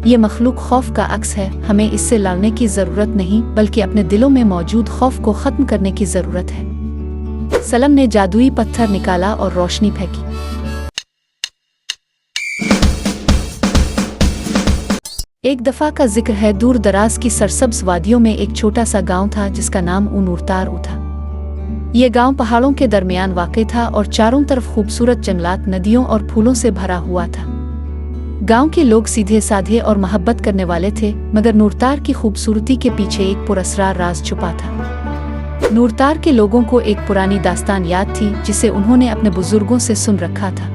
ये मखलूक खौफ का अक्स है, हमें इससे लड़ने की ज़रूरत नहीं बल्कि अपने दिलों में मौजूद खौफ को ख़त्म करने की ज़रूरत है। सलम ने जादुई पत्थर निकाला और रोशनी फेंकी। एक दफ़ा का जिक्र है, दूर दराज की सरसब्ज वादियों में एक छोटा सा गांव था जिसका नाम नूरतार था। ये गांव पहाड़ों के दरमियान वाक़ था और चारों तरफ खूबसूरत जंगलात, नदियों और फूलों से भरा हुआ था। गांव के लोग सीधे साधे और मोहब्बत करने वाले थे, मगर नूरतार की खूबसूरती के पीछे एक पुरअसरार राज छुपा था। नूरतार के लोगों को एक पुरानी दास्तान याद थी जिसे उन्होंने अपने बुजुर्गों से सुन रखा था।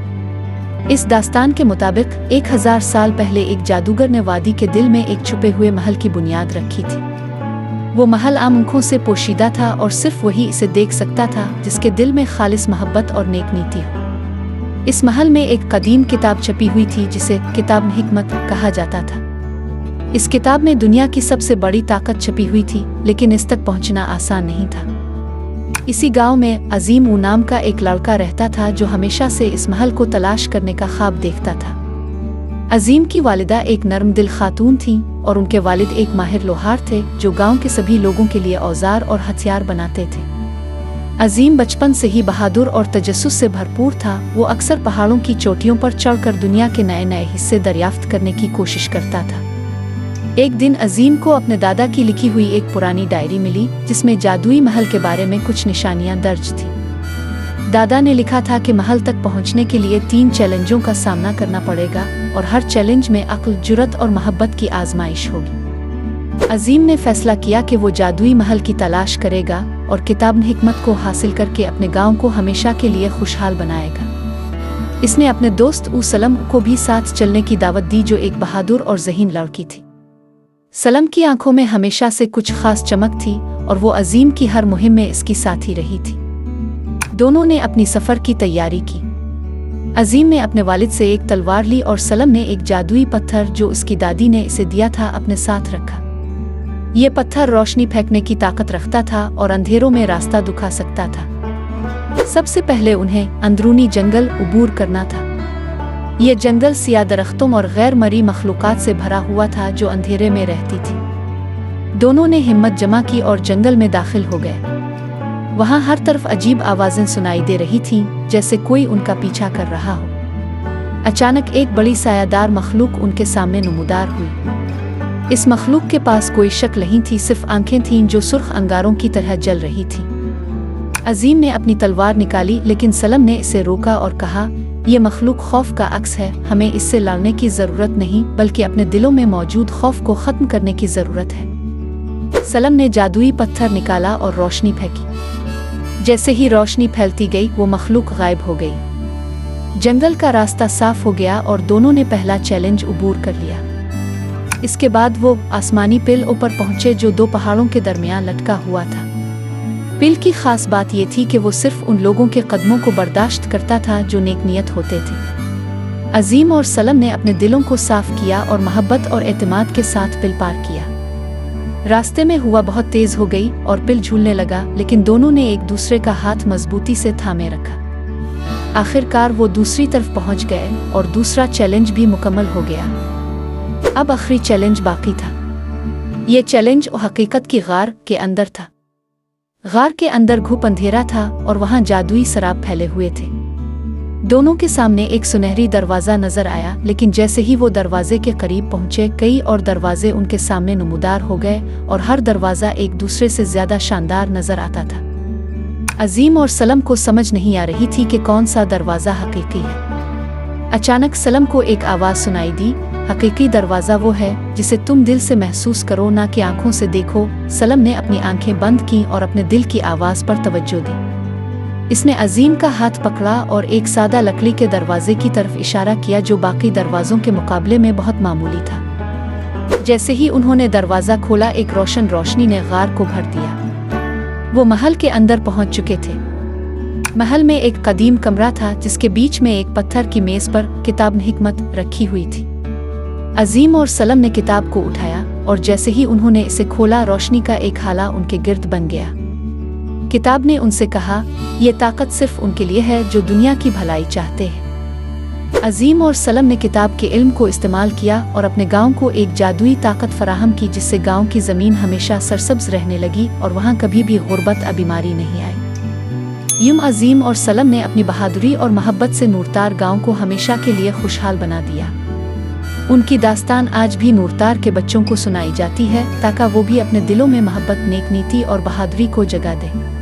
इस दास्तान के मुताबिक 1000 साल पहले एक जादूगर ने वादी के दिल में एक छुपे हुए महल की बुनियाद रखी थी। वो महल आम आँखों से पोशीदा था और सिर्फ वही इसे देख सकता था जिसके दिल में खालिस मोहब्बत और नेक नीति हो। इस महल में एक कदीम किताब छपी हुई थी जिसे किताब हिकमत कहा जाता था। इस किताब में दुनिया की सबसे बड़ी ताकत छपी हुई थी, लेकिन इस तक पहुंचना आसान नहीं था। इसी गांव में अजीम नाम का एक लड़का रहता था जो हमेशा से इस महल को तलाश करने का ख्वाब देखता था। अजीम की वालिदा एक नरम दिल खातून थीं और उनके वालिद एक माहिर लोहार थे जो गांव के सभी लोगों के लिए औजार और हथियार बनाते थे। अजीम बचपन से ही बहादुर और तजस्सुस से भरपूर था। वो अक्सर पहाड़ों की चोटियों पर चढ़कर दुनिया के नए नए हिस्से दरियाफ्त करने की कोशिश करता था। एक दिन अजीम को अपने दादा की लिखी हुई एक पुरानी डायरी मिली जिसमें जादुई महल के बारे में कुछ निशानियां दर्ज थी। दादा ने लिखा था कि महल तक पहुंचने के लिए 3 चैलेंजों का सामना करना पड़ेगा और हर चैलेंज में अक्ल, जुर्रत और मोहब्बत की आजमाइश होगी। अजीम ने फैसला किया कि वो जादुई महल की तलाश करेगा और किताब हिकमत को हासिल करके अपने गांव को हमेशा के लिए खुशहाल बनाएगा। इसने अपने दोस्त सलम को भी साथ चलने की दावत दी जो एक बहादुर और ज़हीन लड़की थी। सलम की आंखों में हमेशा से कुछ खास चमक थी और वो अजीम की हर मुहिम में इसकी साथी रही थी। दोनों ने अपनी सफ़र की तैयारी की। अजीम ने अपने वालिद से एक तलवार ली और सलम ने एक जादुई पत्थर जो उसकी दादी ने इसे दिया था अपने साथ रखा। ये पत्थर रोशनी फेंकने की ताकत रखता था और अंधेरों में रास्ता दिखा सकता था। सबसे पहले उन्हें अंदरूनी जंगल अबूर करना था। ये जंगल सियाह दरख्तों और गैर मरी मखलूक़ात से भरा हुआ था जो अंधेरे में रहती थी। दोनों ने हिम्मत जमा की और जंगल में दाखिल हो गए। वहाँ हर तरफ अजीब आवाज़ें सुनाई दे रही थीं, जैसे कोई उनका पीछा कर रहा हो। अचानक एक बड़ी सायादार मखलूक उनके सामने नमूदार हुई। इस मखलूक के पास कोई शक्ल नहीं थी, सिर्फ आंखें थीं जो सुर्ख अंगारों की तरह जल रही थीं। अजीम ने अपनी तलवार निकाली, लेकिन सलम ने इसे रोका और कहा, ये मखलूक खौफ का अक्स है, हमें इससे लड़ने की ज़रूरत नहीं बल्कि अपने दिलों में मौजूद खौफ को ख़त्म करने की ज़रूरत है। सलम ने जादुई पत्थर निकाला और रोशनी फेंकी। जैसे ही रोशनी फैलती गई वो मखलूक गायब हो गई। जंगल का रास्ता साफ हो गया और दोनों ने पहला चैलेंज अबूर कर लिया। इसके बाद वो आसमानी पिल ऊपर पहुंचे जो 2 पहाड़ों के दरमियान लटका हुआ था। पिल की खास बात ये थी कि वो सिर्फ उन लोगों के कदमों को बर्दाश्त करता था जो नेक नियत होते थे। अजीम और सलम ने अपने दिलों को साफ किया और मोहब्बत और एतमाद के साथ पिल पार किया। रास्ते में हवा बहुत तेज हो गई और पिल झूलने लगा, लेकिन दोनों ने एक दूसरे का हाथ मजबूती से थामे रखा। आखिरकार वो दूसरी तरफ पहुंच गए और दूसरा चैलेंज भी मुकम्मल हो गया। अब आखिरी चैलेंज बाकी था। ये चैलेंज हकीकत की गार के अंदर था। गार के अंदर घुप अंधेरा था और वहां जादुई शराब फैले हुए थे। दोनों के सामने एक सुनहरी दरवाज़ा नजर आया, लेकिन जैसे ही वो दरवाजे के करीब पहुंचे कई और दरवाजे उनके सामने नमूदार हो गए और हर दरवाज़ा एक दूसरे से ज़्यादा शानदार नजर आता था। अजीम और सलम को समझ नहीं आ रही थी कि कौन सा दरवाज़ा हकीकी है। अचानक सलम को एक आवाज़ सुनाई दी, हकीकी दरवाज़ा वो है जिसे तुम दिल से महसूस करो, ना कि आंखों से देखो। सलम ने अपनी आंखें बंद की और अपने दिल की आवाज़ पर तवज्जो दी। इसने अजीम का हाथ पकड़ा और एक सादा लकड़ी के दरवाजे की तरफ इशारा किया जो बाकी दरवाज़ों के मुकाबले में बहुत मामूली था। जैसे ही उन्होंने दरवाज़ा खोला एक रोशन रोशनी ने गार को भर दिया। वो महल के अंदर पहुंच चुके थे। महल में एक कदीम कमरा था जिसके बीच में एक पत्थर की मेज़ पर किताब हिकमत रखी हुई थी। अजीम और सलम ने किताब को उठाया और जैसे ही उन्होंने इसे खोला रोशनी का एक हाला उनके गिर्द बन गया। किताब ने उनसे कहा, ये ताकत सिर्फ उनके लिए है जो दुनिया की भलाई चाहते हैं। अजीम और सलम ने किताब के इल्म को इस्तेमाल किया और अपने गांव को एक जादुई ताकत फराहम की, जिससे गांव की ज़मीन हमेशा सरसब्ज रहने लगी और वहां कभी भी गुर्बत या बीमारी नहीं आई। यूं अजीम और सलम ने अपनी बहादुरी और मोहब्बत से नूरतार गांव को हमेशा के लिए खुशहाल बना दिया। उनकी दास्तान आज भी नूरतार के बच्चों को सुनाई जाती है ताकि वो भी अपने दिलों में मोहब्बत, नेक नीति और बहादुरी को जगा दें।